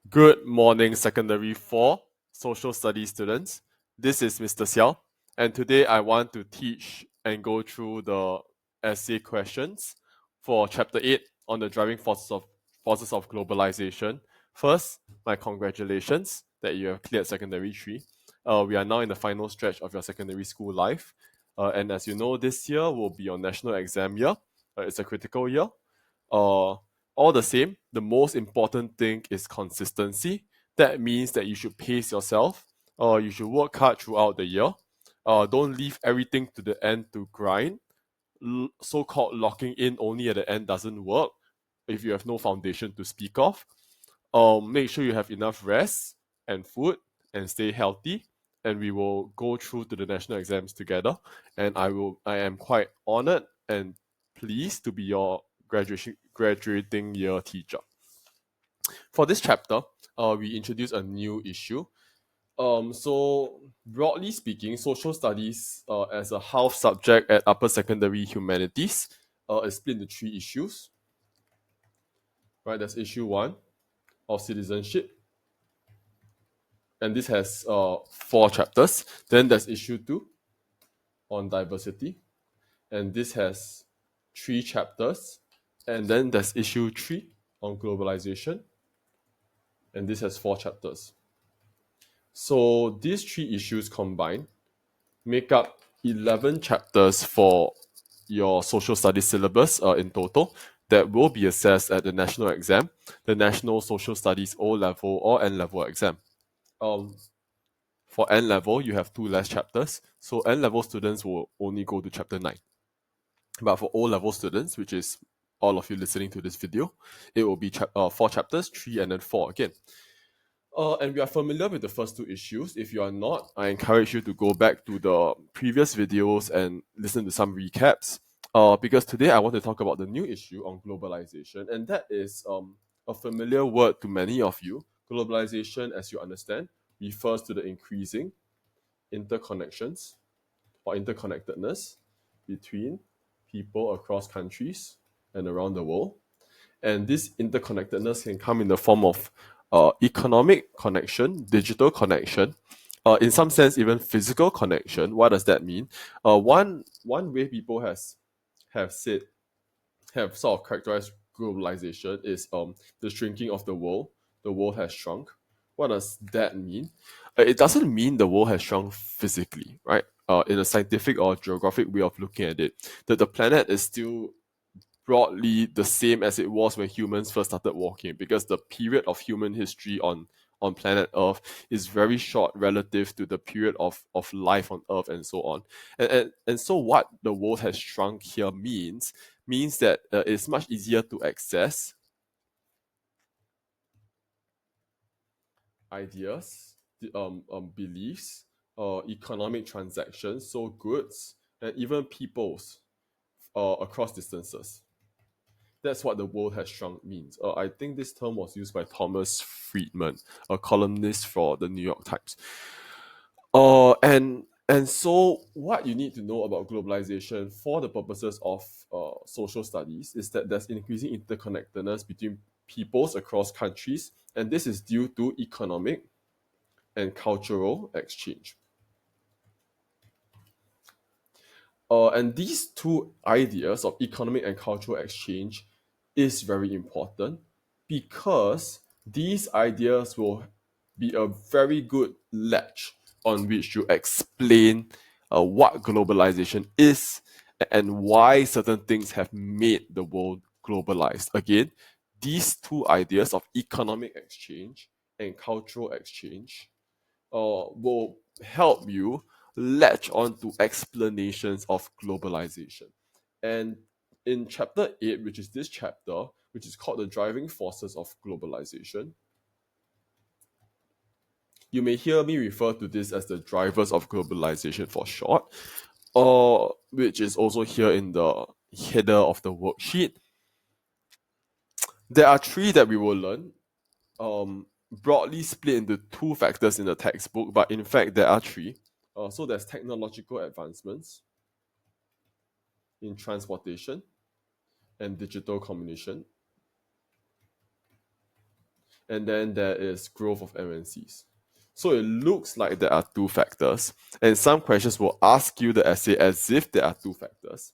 Good morning, Secondary 4 Social Studies students. This is Mr. Seow, and today I want to teach and go through the essay questions for Chapter 8 on the driving forces of globalization. First, my congratulations that you have cleared Secondary 3. We are now in the final stretch of your secondary school life. And as you know, this year will be your national exam year. It's a critical year. Uh, all the same, the most important thing is consistency. That means that you should pace yourself. You should work hard throughout the year. Don't leave everything to the end to grind. So-called locking in only at the end doesn't work if you have no foundation to speak of. Make sure you have enough rest and food and stay healthy. And we will go through to the national exams together. And I am quite honored and pleased to be your graduating year teacher. For this chapter, we introduce a new issue. So broadly speaking, social studies as a half subject at upper secondary humanities is split into three issues. Right, there's issue one of citizenship, and this has 4 chapters. Then there's issue two on diversity, and this has 3 chapters. And then there's issue three on globalization, and this has 4 chapters. So these 3 issues combined make up 11 chapters for your social studies syllabus in total that will be assessed at the national exam, the National Social Studies O level or N level exam. Um, for N level, you have 2 less chapters, so N level students will only go to chapter 9. But for O level students, which is all of you listening to this video, it will be 4 chapters, 3 and then 4 again. And we are familiar with the first 2 issues. If you are not, I encourage you to go back to the previous videos and listen to some recaps. Because today I want to talk about the new issue on globalization, and that is a familiar word to many of you. Globalization, as you understand, refers to the increasing interconnections or interconnectedness between people across countries and around the world. And this interconnectedness can come in the form of economic connection, digital connection, in some sense even physical connection. What does that mean? One way people have said have sort of characterized globalization is the shrinking of the world. The world has shrunk. What does that mean? It doesn't mean the world has shrunk physically, right? In a scientific or geographic way of looking at it, that the planet is still broadly the same as it was when humans first started walking, because the period of human history on planet Earth is very short relative to the period of life on Earth and so on. And so what the world has shrunk here means that it's much easier to access ideas, beliefs, economic transactions, so goods, and even peoples across distances. That's what the world has shrunk means. I think this term was used by Thomas Friedman, a columnist for the New York Times. And so what you need to know about globalization for the purposes of social studies is that there's increasing interconnectedness between peoples across countries, and this is due to economic and cultural exchange. And these two ideas of economic and cultural exchange is very important because these ideas will be a very good latch on which you explain what globalization is and why certain things have made the world globalized. Again, these 2 ideas of economic exchange and cultural exchange will help you latch on to explanations of globalization. And in chapter 8, which is this chapter, which is called the driving forces of globalization, you may hear me refer to this as the drivers of globalization for short, or which is also here in the header of the worksheet. There are 3 that we will learn, broadly split into 2 factors in the textbook, but in fact there are 3. So there's technological advancements in transportation and digital communication. and then there is growth of MNCs. So it looks like there are two factors, and some questions will ask you the essay as if there are two factors,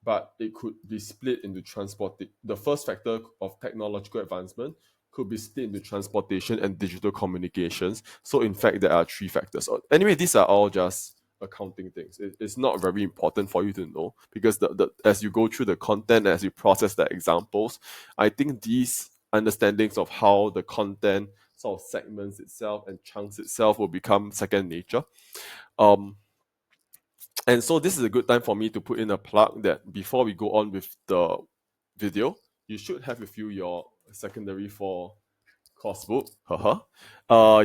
but it could be split into transporting. The first factor of technological advancement could be split into transportation and digital communications. So in fact, there are three factors. Anyway, these are all just accounting things. It's not very important for you to know because as you go through the content, as you process the examples, I think these understandings of how the content sort of segments itself and chunks itself will become second nature. And so this is a good time for me to put in a plug that before we go on with the video, you should have with you your secondary 4 course book.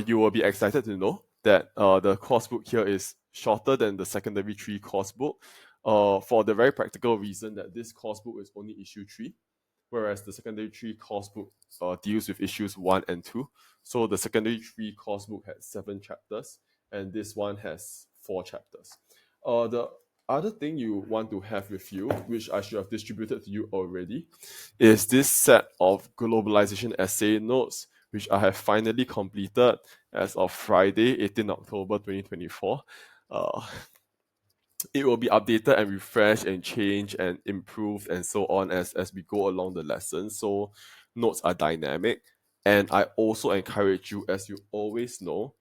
You will be excited to know that the course book here is shorter than the secondary 3 course book for the very practical reason that this course book is only issue 3, whereas the secondary 3 course book deals with issues 1 and 2. So the secondary 3 course book has 7 chapters and this one has 4 chapters. The other thing you want to have with you, which I should have distributed to you already, is this set of globalization essay notes, which I have finally completed as of Friday, 18 October 2024. It will be updated and refreshed and changed and improved and so on as we go along the lesson. So notes are dynamic. And I also encourage you, as you always know,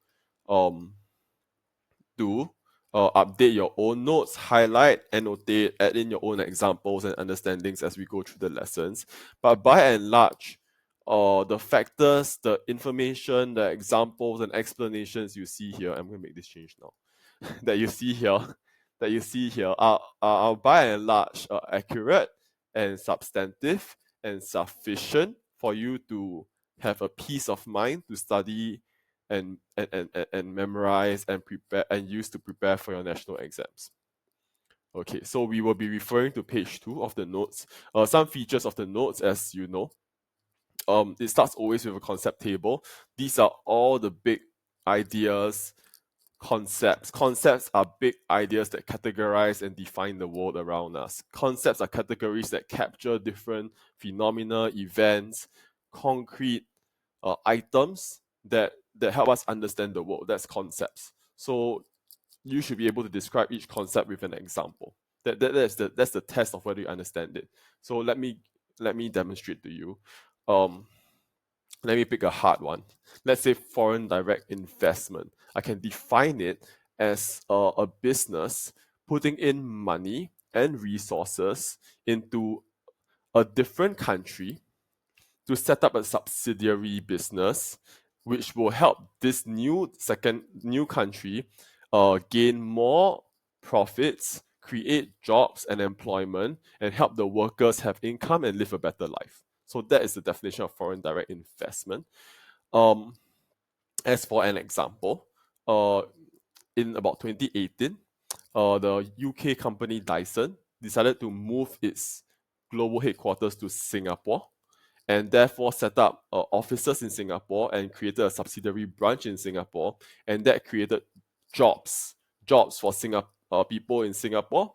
to update your own notes, highlight, annotate, add in your own examples and understandings as we go through the lessons. But by and large, the factors, the information, the examples and explanations you see here, I'm going to make this change now, that you see here are by and large accurate and substantive and sufficient for you to have a peace of mind to study and memorize and prepare and use to prepare for your national exams. Okay, so we will be referring to page 2 of the notes. Some features of the notes, as you know, it starts always with a concept table. These are all the big ideas, concepts. Concepts are big ideas that categorize and define the world around us. Concepts are categories that capture different phenomena, events, concrete items that help us understand the world. That's concepts. So you should be able to describe each concept with an example. That's the test of whether you understand it. So let me demonstrate to you. Let me pick a hard one. Let's say foreign direct investment. I can define it as a business putting in money and resources into a different country to set up a subsidiary business, which will help this new country gain more profits, create jobs and employment, and help the workers have income and live a better life. So that is the definition of foreign direct investment. As for an example, in about 2018, the UK company Dyson decided to move its global headquarters to Singapore and therefore set up offices in Singapore and created a subsidiary branch in Singapore, and that created jobs for people in Singapore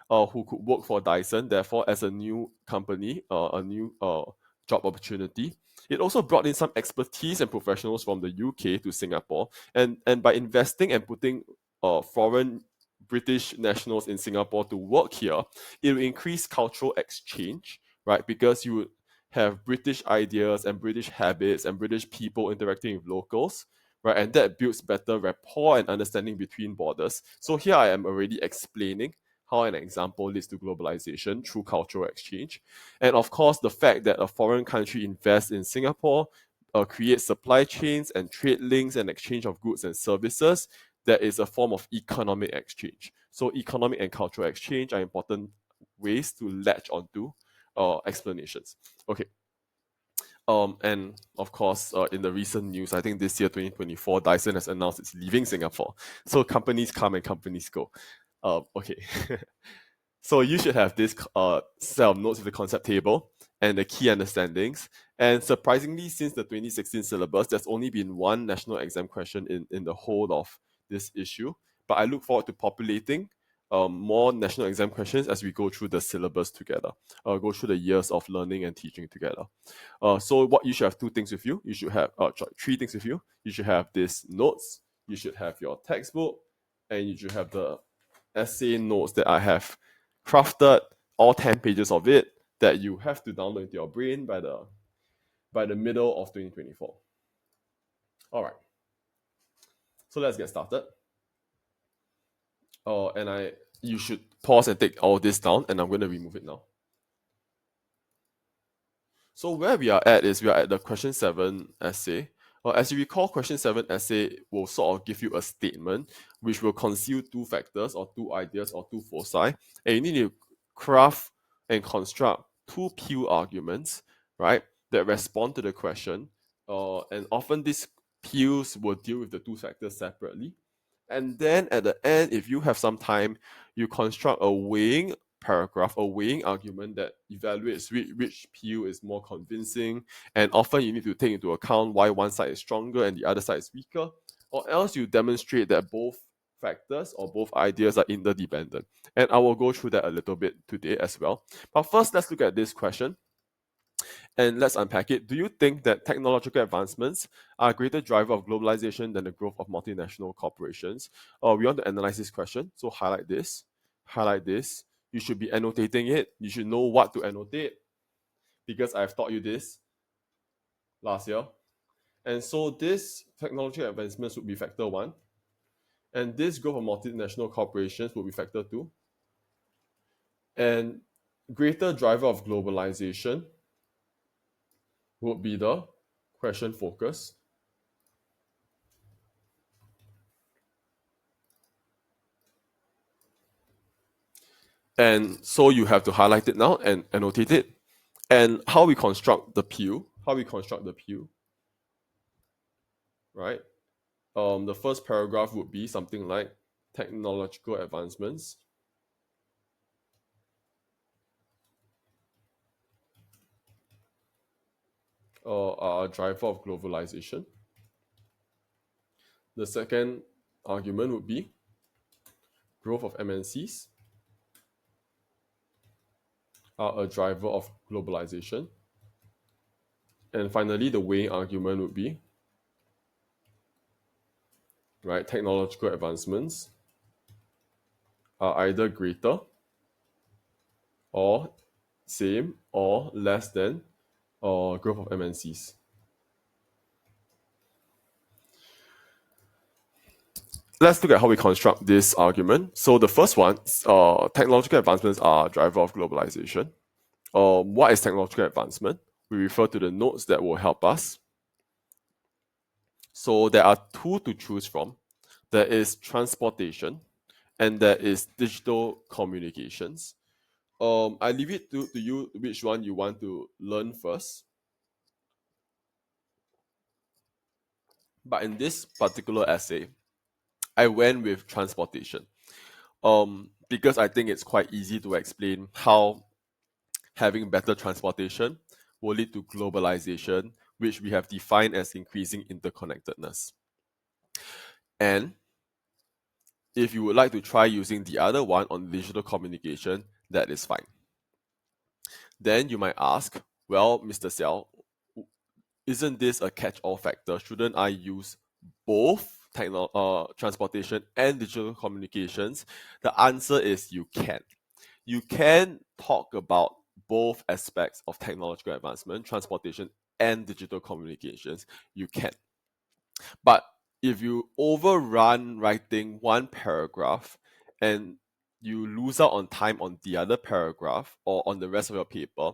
who could work for Dyson, therefore as a new company, a new job opportunity. It also brought in some expertise and professionals from the UK to Singapore, and by investing and putting foreign British nationals in Singapore to work here, it will increase cultural exchange, right? Because you would have British ideas and British habits and British people interacting with locals, right? And that builds better rapport and understanding between borders. So here I am already explaining how an example leads to globalization through cultural exchange. And of course, the fact that a foreign country invests in Singapore creates supply chains and trade links and exchange of goods and services. That is a form of economic exchange. So economic and cultural exchange are important ways to latch onto explanations. Okay. And of course, in the recent news, I think this year, 2024, Dyson has announced it's leaving Singapore. So companies come and companies go. Okay. So you should have this set of notes with the concept table and the key understandings. And surprisingly, since the 2016 syllabus, there's only been one national exam question in the whole of this issue. But I look forward to populating more national exam questions as we go through the syllabus together, go through the years of learning and teaching together. So what you should have two things with you. You should have three things with you. You should have these notes. You should have your textbook, and you should have the essay notes that I have crafted, all 10 pages of it, that you have to download into your brain by the middle of 2024. All right. So let's get started. You should pause and take all this down, and I'm going to remove it now. So where we are at is we are at the question 7 essay. As you recall, question 7 essay will sort of give you a statement which will conceal two factors or two ideas or two foci, and you need to craft and construct two pure arguments, right, that respond to the question. And often these peels will deal with the two factors separately. And then at the end, if you have some time, you construct a weighing paragraph, a weighing argument that evaluates which PU is more convincing. And often you need to take into account why one side is stronger and the other side is weaker. Or else you demonstrate that both factors or both ideas are interdependent. And I will go through that a little bit today as well. But first, let's look at this question. And let's unpack it. Do you think that technological advancements are a greater driver of globalization than the growth of multinational corporations? We want to analyze this question. So highlight this. You should be annotating it. You should know what to annotate because I've taught you this last year. And so this technological advancements would be factor 1. And this growth of multinational corporations would be factor 2. And greater driver of globalization would be the question focus. And so you have to highlight it now and annotate it. And how we construct the PU, right? The first paragraph would be something like technological advancements are a driver of globalization. The second argument would be growth of MNCs are a driver of globalization. And finally, the weighing argument would be, right, technological advancements are either greater or same or less than growth of MNCs. Let's look at how we construct this argument. So the first one, technological advancements are a driver of globalization. What is technological advancement? We refer to the nodes that will help us. So there are two to choose from. There is transportation and there is digital communications. I leave it to you which one you want to learn first. But in this particular essay, I went with transportation. Because I think it's quite easy to explain how having better transportation will lead to globalization, which we have defined as increasing interconnectedness. And if you would like to try using the other one on digital communication, that is fine. Then you might ask, well, Mr. Seow, isn't this a catch-all factor? Shouldn't I use both transportation and digital communications? The answer is you can. You can talk about both aspects of technological advancement, transportation and digital communications. You can. But if you overrun writing one paragraph and you lose out on time on the other paragraph or on the rest of your paper,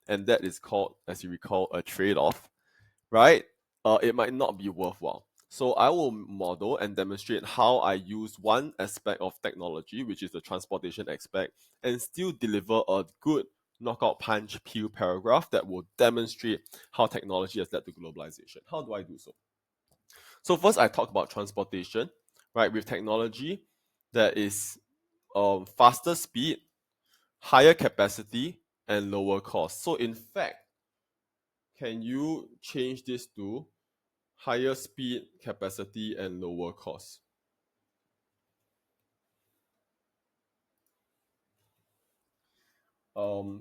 and that is called, as you recall, a trade-off, right? It might not be worthwhile. So I will model and demonstrate how I use one aspect of technology, which is the transportation aspect, and still deliver a good knockout punch PU paragraph that will demonstrate how technology has led to globalization. How do I do so? So first I talk about transportation, right? With technology, there is faster speed, higher capacity, and lower cost. So in fact, can you change this to higher speed, capacity, and lower cost?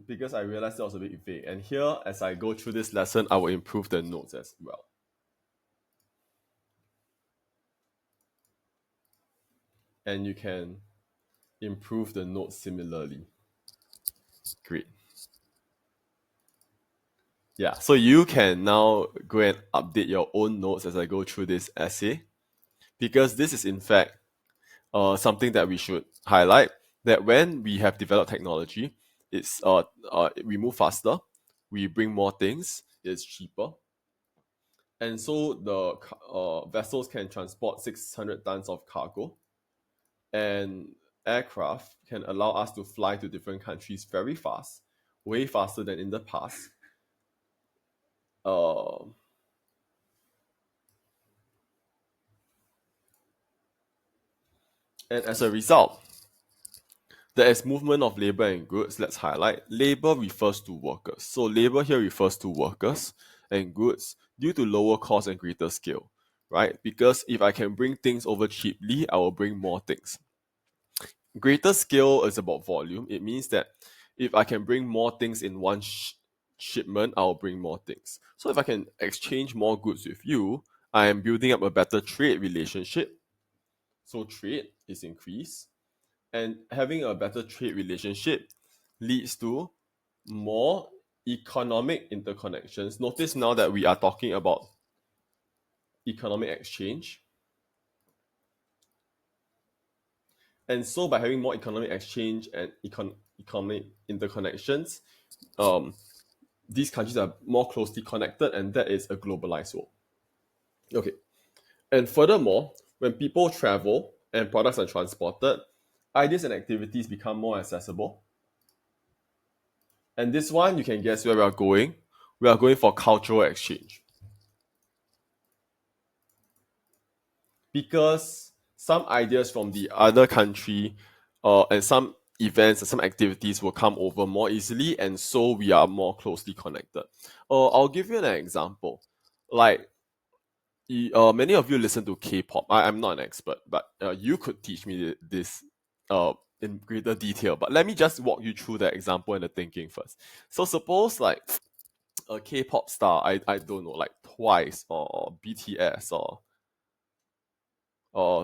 because I realized that was a bit vague. And here, as I go through this lesson, I will improve the notes as well. And you can improve the notes similarly. Great. Yeah, so you can now go and update your own notes as I go through this essay, because this is in fact something that we should highlight, that when we have developed technology, it's we move faster, we bring more things, it's cheaper, and so the vessels can transport 600 tons of cargo, and aircraft can allow us to fly to different countries very fast, way faster than in the past. Uh, and as a result, there is movement of labor and goods. Let's highlight. Labor refers to workers. So labor here refers to workers, and goods due to lower cost and greater scale, right? Because if I can bring things over cheaply, I will bring more things. Greater scale is about volume. It means that if I can bring more things in one shipment, I'll bring more things. So if I can exchange more goods with you, I am building up a better trade relationship. So trade is increased, and having a better trade relationship leads to more economic interconnections. Notice now that we are talking about economic exchange. And so by having more economic exchange and economic interconnections, these countries are more closely connected, and that is a globalized world. Okay. And furthermore, when people travel and products are transported, ideas and activities become more accessible. And this one, you can guess where we are going. We are going for cultural exchange. Because some ideas from the other country and some events and some activities will come over more easily, and so we are more closely connected. I'll give you an example. Like, many of you listen to K-pop. I'm not an expert, but you could teach me this in greater detail. But let me just walk you through the example and the thinking first. So suppose like a K-pop star, I don't know, like Twice or BTS or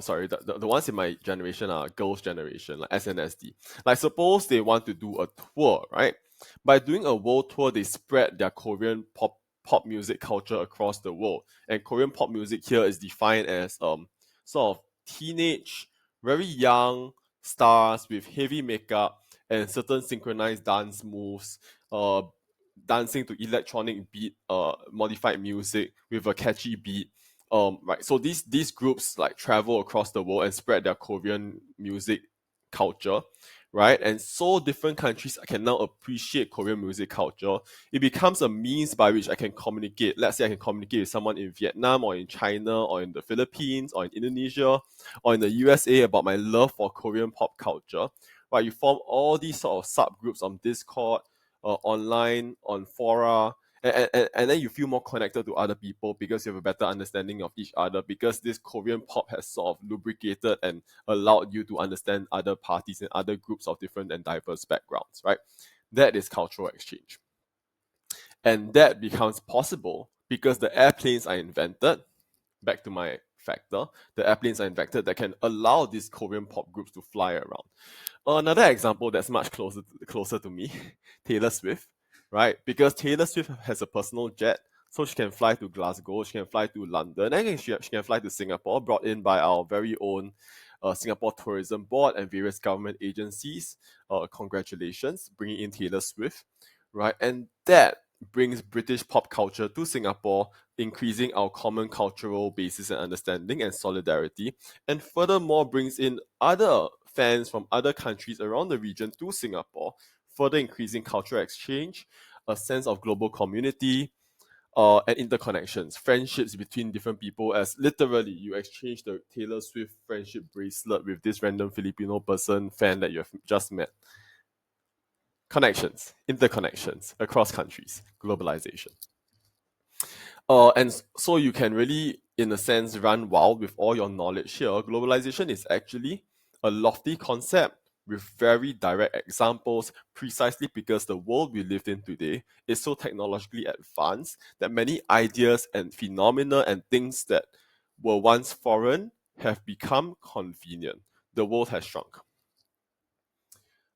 sorry, the ones in my generation are girls' generation, like SNSD. Like suppose they want to do a tour, right? By doing a world tour, they spread their Korean pop music culture across the world. And Korean pop music here is defined as sort of teenage, very young stars with heavy makeup and certain synchronized dance moves, dancing to electronic beat, modified music with a catchy beat. Right, so these groups like travel across the world and spread their Korean music culture, right? And so different countries can now appreciate Korean music culture. It becomes a means by which I can communicate. Let's say I can communicate with someone in Vietnam or in China or in the Philippines or in Indonesia or in the USA about my love for Korean pop culture. Right, you form all these sort of subgroups on Discord, online, on fora, and then you feel more connected to other people because you have a better understanding of each other, because this Korean pop has sort of lubricated and allowed you to understand other parties and other groups of different and diverse backgrounds, right? That is cultural exchange. And that becomes possible because the airplanes are invented. Back to my factor, the airplanes are invented that can allow these Korean pop groups to fly around. Another example that's much closer to me, Taylor Swift, right? Because Taylor Swift has a personal jet, so she can fly to Glasgow, she can fly to London, and she can fly to Singapore, brought in by our very own Singapore Tourism Board and various government agencies. Congratulations, bringing in Taylor Swift, right? And that brings British pop culture to Singapore, increasing our common cultural basis and understanding and solidarity, and furthermore brings in other fans from other countries around the region to Singapore, further increasing cultural exchange, a sense of global community, and interconnections, friendships between different people, as literally you exchange the Taylor Swift friendship bracelet with this random Filipino person fan that you have just met. Connections, interconnections across countries, globalization. And so you can really, in a sense, run wild with all your knowledge here. Globalization is actually a lofty concept with very direct examples, precisely because the world we live in today is so technologically advanced that many ideas and phenomena and things that were once foreign have become convenient. The world has shrunk.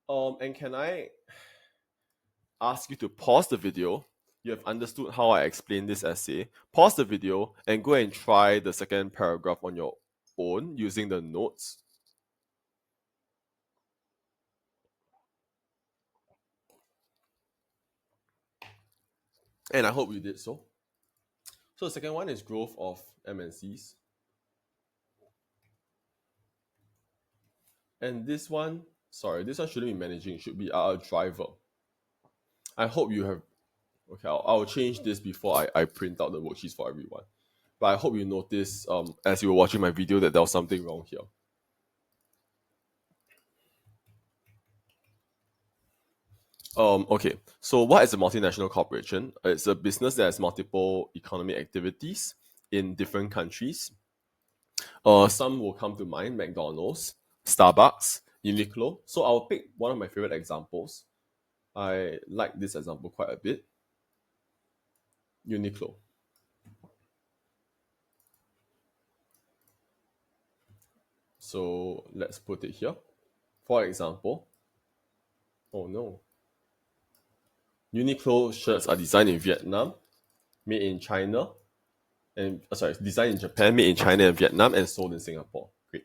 And can I ask you to pause the video? You have understood how I explained this essay. Pause the video and go and try the second paragraph on your own using the notes. And I hope you did so. So the second one is growth of MNCs. And this one shouldn't be managing, it should be our driver. I hope you have, okay, I'll change this before I print out the worksheets for everyone. But I hope you noticed as you were watching my video that there was something wrong here. Okay, so what is a multinational corporation? It's a business that has multiple economic activities in different countries. Some will come to mind: McDonald's, Starbucks, Uniqlo. So I'll pick one of my favorite examples. I like this example quite a bit. Uniqlo. So let's put it here. For example, oh no. Uniqlo shirts are designed in Vietnam, made in China, and designed in Japan, made in China and Vietnam, and sold in Singapore. Great.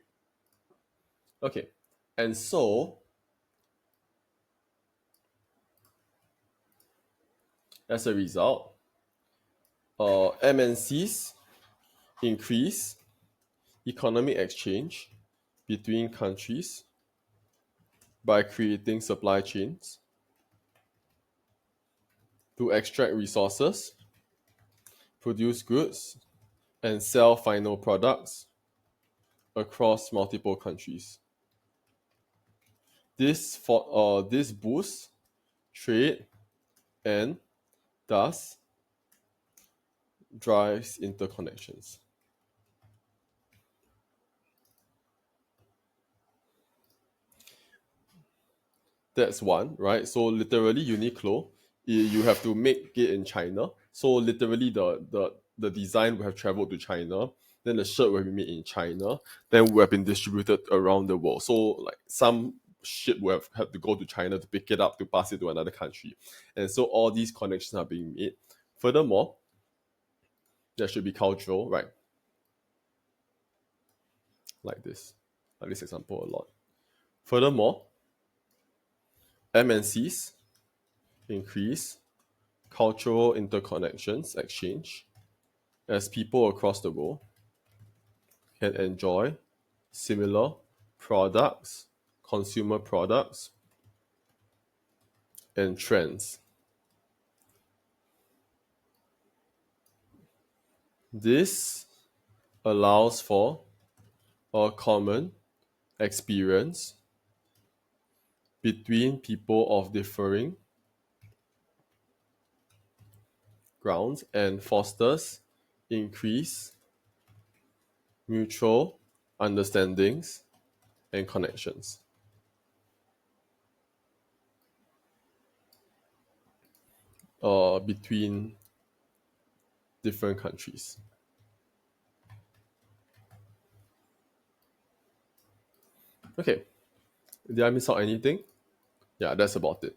Okay, and so as a result, MNCs increase economic exchange between countries by creating supply chains to extract resources, produce goods, and sell final products across multiple countries. This boosts trade and thus drives interconnections. That's one, right? So literally Uniqlo, you have to make it in China. So literally the design will have traveled to China, then the shirt will be made in China, then will have been distributed around the world. So like some ship will have had to go to China to pick it up to pass it to another country. And so all these connections are being made. Furthermore, there should be cultural, right? Like this. I like this example a lot. Furthermore, MNCs increase cultural interconnections, exchange, as people across the world can enjoy similar products, consumer products, and trends. This allows for a common experience between people of differing grounds and fosters increased mutual understandings and connections. Between different countries. Okay, did I miss out anything? Yeah, that's about it.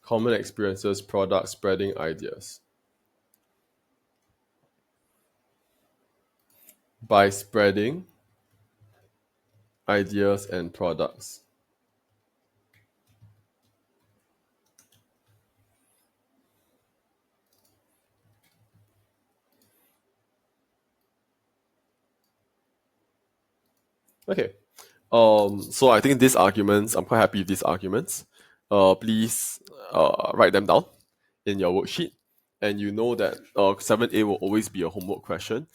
Common experiences, products, spreading ideas. By spreading ideas and products. Okay. So I think these arguments, I'm quite happy with these arguments. Please write them down in your worksheet. And you know that 7A will always be a homework question.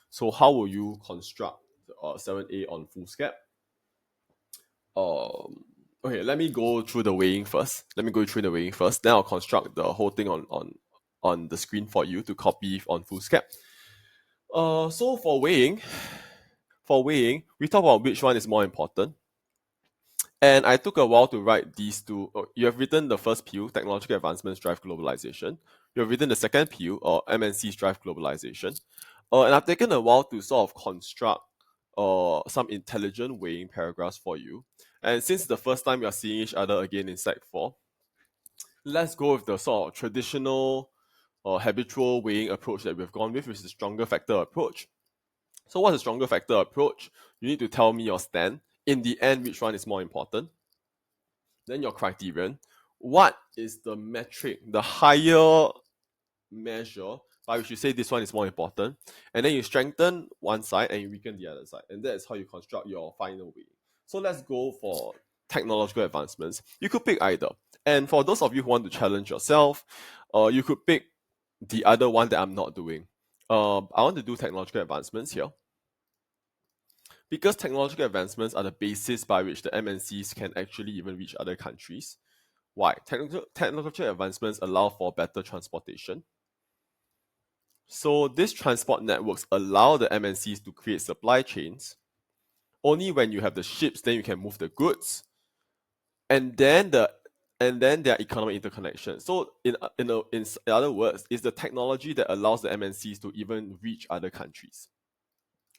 So how will you construct 7A on foolscap? Okay, let me go through the weighing first. Then I'll construct the whole thing on the screen for you to copy on foolscap. So for weighing, we talk about which one is more important. And I took a while to write these two. You have written the first PU, technological advancements drive globalization. You have written the second PU, or MNCs drive globalization. And I've taken a while to sort of construct some intelligent weighing paragraphs for you. And since the first time you're seeing each other again in Sec 4, let's go with the sort of traditional or habitual weighing approach that we've gone with, which is the stronger factor approach. So what's the stronger factor approach? You need to tell me your stand. In the end, which one is more important? Then your criterion. What is the metric, the higher measure by which you say this one is more important? And then you strengthen one side and you weaken the other side. And that is how you construct your final weighing. So let's go for technological advancements. You could pick either. And for those of you who want to challenge yourself, you could pick the other one that I'm not doing. I want to do technological advancements here. Because technological advancements are the basis by which the MNCs can actually even reach other countries. Why? Technological advancements allow for better transportation. So these transport networks allow the MNCs to create supply chains. Only when you have the ships, then you can move the goods, and then there are economic interconnections. So in other words, it's the technology that allows the MNCs to even reach other countries.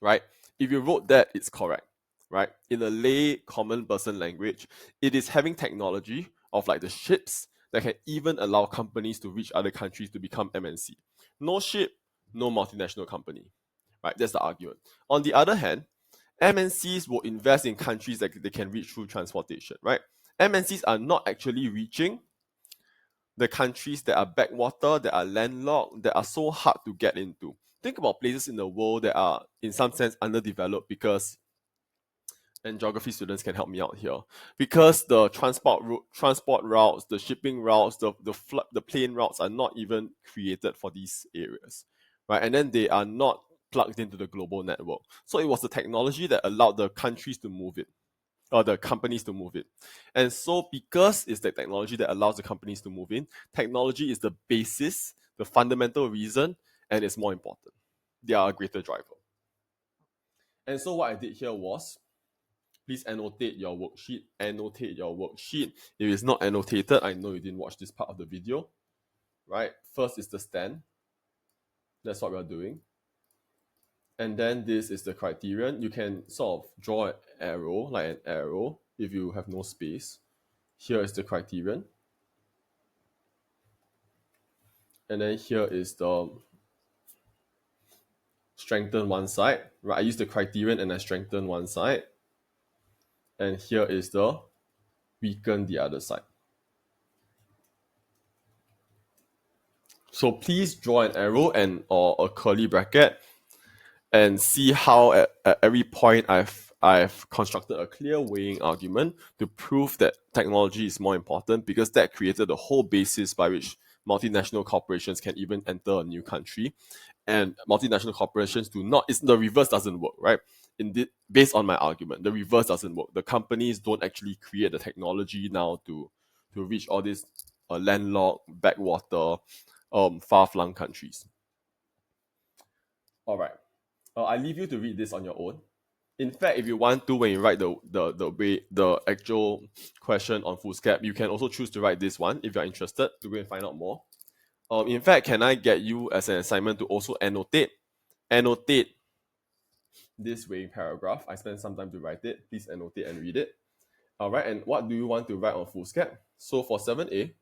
Right? If you wrote that, it's correct. Right? In a lay common person language, it is having technology of like the ships that can even allow companies to reach other countries to become MNC. No ship, no multinational company. Right? That's the argument. On the other hand, MNCs will invest in countries that they can reach through transportation. Right? MNCs are not actually reaching the countries that are backwater, that are landlocked, that are so hard to get into. Think about places in the world that are, in some sense, underdeveloped because, and geography students can help me out here, because the transport routes, the shipping routes, the plane routes are not even created for these areas, right? And then they are not plugged into the global network. So it was the technology that allowed the countries to move it, or the companies to move it. And so because it's the technology that allows the companies to move in, technology is the basis, the fundamental reason, and it's more important. They are a greater driver. And so what I did here was, please annotate your worksheet. Annotate your worksheet. If it's not annotated, I know you didn't watch this part of the video, right? First is the stand. That's what we're doing. And then this is the criterion. You can sort of draw an arrow, like an arrow, if you have no space. Here is the criterion. And then here is the strengthen one side, right? I use the criterion and I strengthen one side. And here is the weaken the other side. So please draw an arrow and or a curly bracket and see how at every point I've constructed a clear weighing argument to prove that technology is more important, because that created the whole basis by which multinational corporations can even enter a new country. And multinational corporations do not, the reverse doesn't work, right? Based on my argument, the reverse doesn't work. The companies don't actually create the technology now to reach all these landlocked, backwater, far-flung countries. All right. I leave you to read this on your own. In fact, if you want to, when you write the actual question on foolscap, you can also choose to write this one if you're interested to go and find out more. In fact, can I get you as an assignment to also annotate this weighing paragraph? I spent some time to write it. Please annotate and read it. All right, and what do you want to write on foolscap? So for 7A,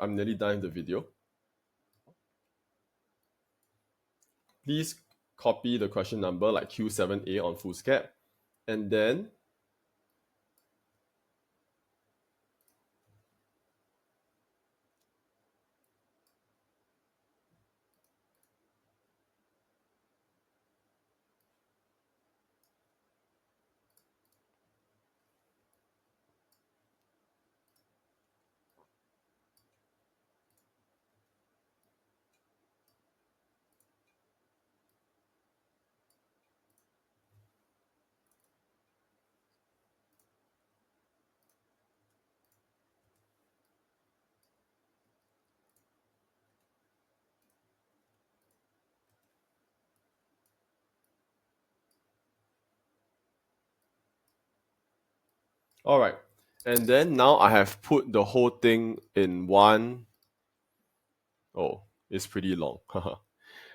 I'm nearly done with the video. Please copy the question number like Q7A on foolscap, and then All right. And then now I have put the whole thing in one. Oh, it's pretty long.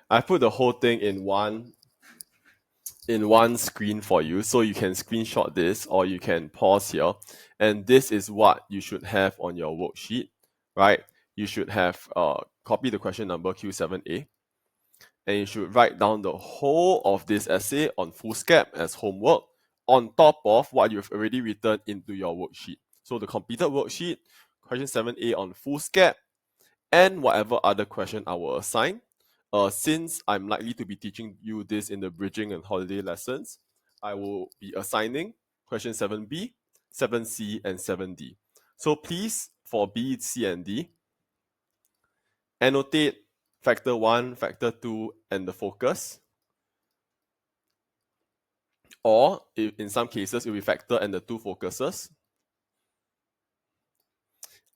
I put the whole thing in one screen for you, so you can screenshot this or you can pause here. And this is what you should have on your worksheet, right? You should have copy the question number Q7A, and you should write down the whole of this essay on foolscap as homework on top of what you've already written into your worksheet. So the completed worksheet, question 7A on foolscap, and whatever other question I will assign. Since I'm likely to be teaching you this in the bridging and holiday lessons, I will be assigning question 7B, 7C, and 7D. So please, for B, C, and D, annotate factor 1, factor 2, and the focus. Or if in some cases, it will be factor and the two focuses.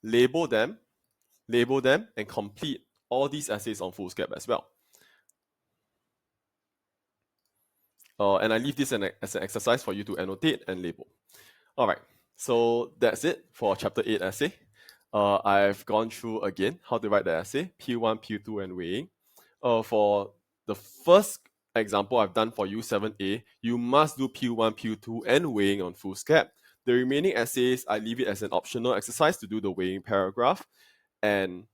Label them, and complete all these essays on foolscap as well. And I leave this as an exercise for you to annotate and label. All right, so that's it for chapter 8 essay. I've gone through again how to write the essay, P1, P2, and weighing. For the first example I've done for you, 7A, you must do P1, P2, and weighing on foolscap. The remaining essays, I leave it as an optional exercise to do the weighing paragraph. And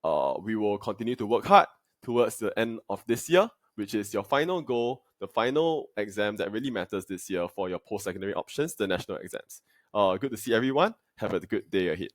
we will continue to work hard towards the end of this year, which is your final goal, the final exam that really matters this year for your post-secondary options, the national exams. Good to see everyone. Have a good day ahead.